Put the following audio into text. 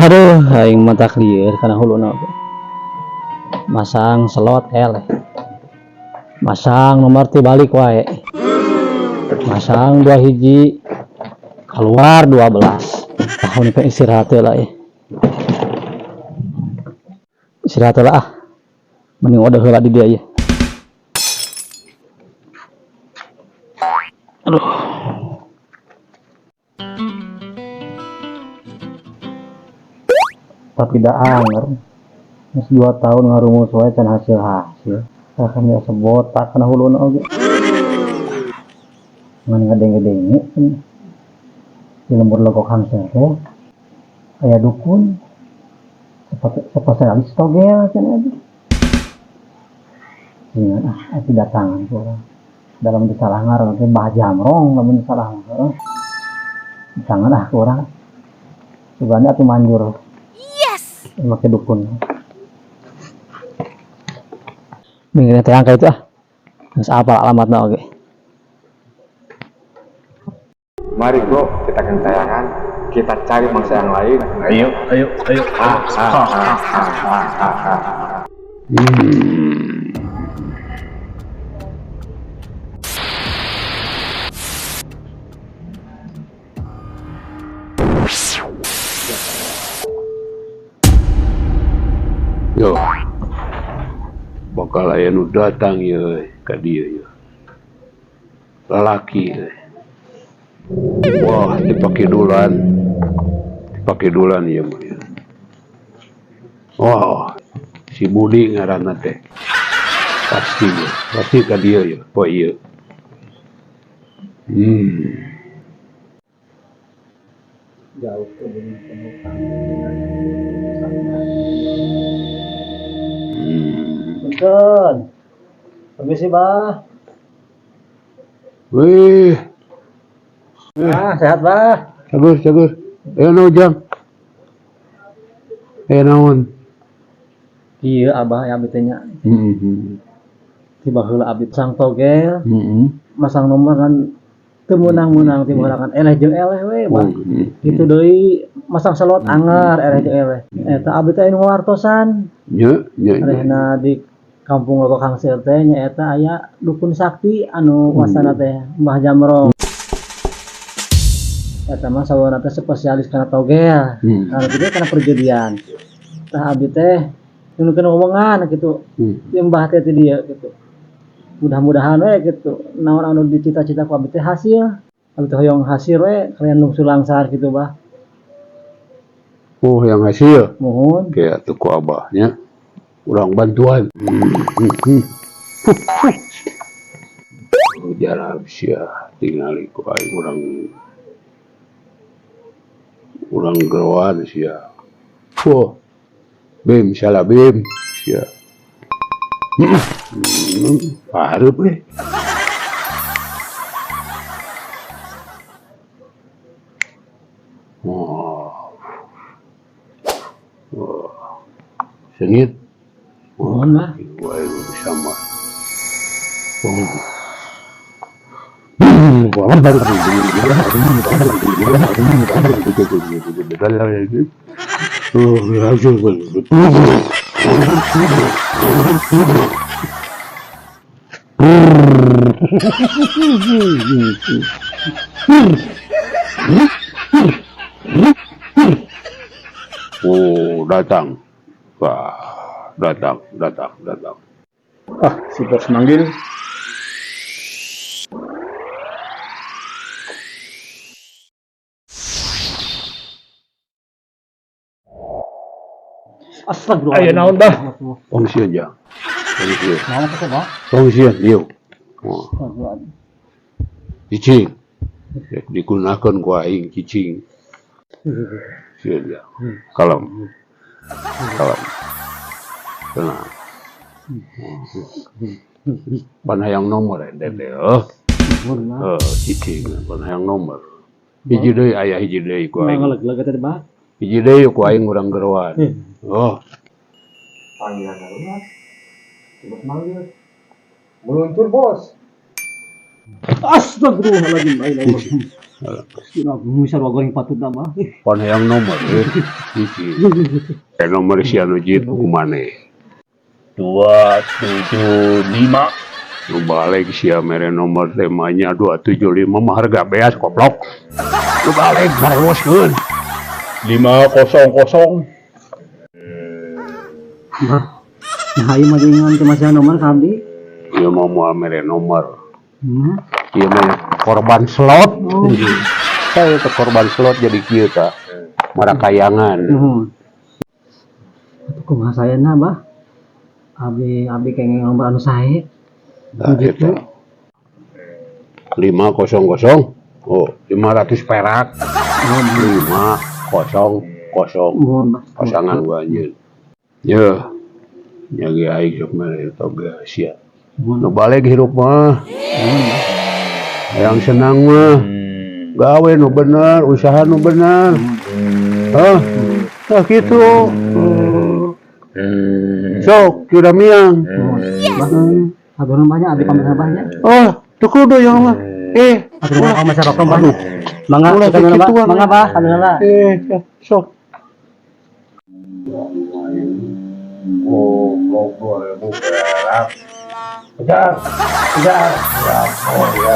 Aduh, aing mata clear karena huluna masang slot L. Masang nomor ti balik wae. Masang 2 hiji keluar 12. Tahun ke istirahat lah ya. Istirahat lah ah. Mending udah heula di dia ya. Aduh. Tapi tidak anger. Masih 2 tahun ngarumus wae can hasil. Akan dia sebotak kana huluna oge. Ngan ngadeng-ngadenge di lembur logok hamster teh aya dukun spesialis togel cenah aja. Ingat ati datangan ku urang. Dalam disalah ngaran teh Mbah Jamrong lamun salah. Jangan ku urang. Sugana atuh manjur. Yes. Make dukun. Minggu teh angka itu ah. Geus apal alamatna oge. Mari bro, kita akan tayangan, kita cari mangsa yang lain. Ayo. Yo, bakal aya nu datang ye ka dieu ye. Lalaki ye. Wah, dipake dulan ya mah. Wah, si Budi ngaranna teh. Pasti ka dia ya, poe ieu. Jauh ke bumi pemuka. Betul. Permisi, Bah. Wih. Sehat, Bah. Cagur. Ayo naon jam. Ayo naon. Iya, Abah ya abdi teh nya. Tiba heula abdi sang togel. Masang nomor kan teu meunang-meunang tiba heula kan eleh jeung eleh we, Bah. Kitu deui masang slot anger eleh jeung eleh. Eta abdi teh anu wartosan. Nya. Arehna di Kampung Logok Hangsir teh nya eta aya dukun sakti anu wasana teh Mbah Jamrong. Eta mah sawana teh spesialis kana togel. Kana gede kana perjudian. Tah abdi teh nukeun omongan kitu. Jeung Mbah teh dieu kitu. Mudah-mudahan we kitu. Naon anu dicita-cita ku abdi teh hasil. Abdi teh hoyong hasil we kalian lungsu langsar kitu, Bah. Oh, yang hasil. Mohon. Kayak tuh ku abahnya. Urang bantuan. Jarang sia tingali ku aing urang geroan sia. Bim salah bim sia. Hareup we. Sengit. Mohon, Bah. Wae sama. Oh, datang. Wah. Datang. Si bos manggil. Astagfirullah. Ayo naon, Bah? Pengsian aja. Naon teh, Bah? Pengsian, yuk. Astagfirullah. Cicing. Digunakan ku aing cicing. Sian ya. Kalem. Tenang. Panayang nomor dede. Cicing panayang nomor. Hiji deui aya hiji deui ku aing. Ngaleg-leg teh, Bah. Hiji deui ku aing urang geroan. Panggilan darurat. Si bos manggil. Meluncur bos. Astagfirullahaladzim. Bisa goreng patut nama. Pan yang nomor iki. Nomor si anu jit kumane. 275. Nu balik sia mere nomor temanya 275 mah harga beas koplok. Nu balik barewoskeun. 500. Nah, ieu mah dengan teu masih nomor kabdi. Ieu mah moal mere nomor. Hmm. Ieu mah korban slot. Saya teh korban slot jadi kieu tah. Marakayangan. Kumaha sayana, Bah? Abi kengeng nomor anu sae. Nah, itu 500. Oh, 500 perak. 500. Pasangan gua anjeun. Ya. Nyagi aing sok mere toga sia. Nu balik hirup mah. Yang senang mah. Gawe nu bener, usaha nu bener. Nah gitu. Sok, kira miang. Aduh banyak abi pamrih banyak. Oh, teu kudu ya mah. Aduh mau masyarakat banyak. Mangga Ulah kita gitu, mangga Bah, alhamdulillah. Sok. Oh, boleh buka. Udah. Oh ya.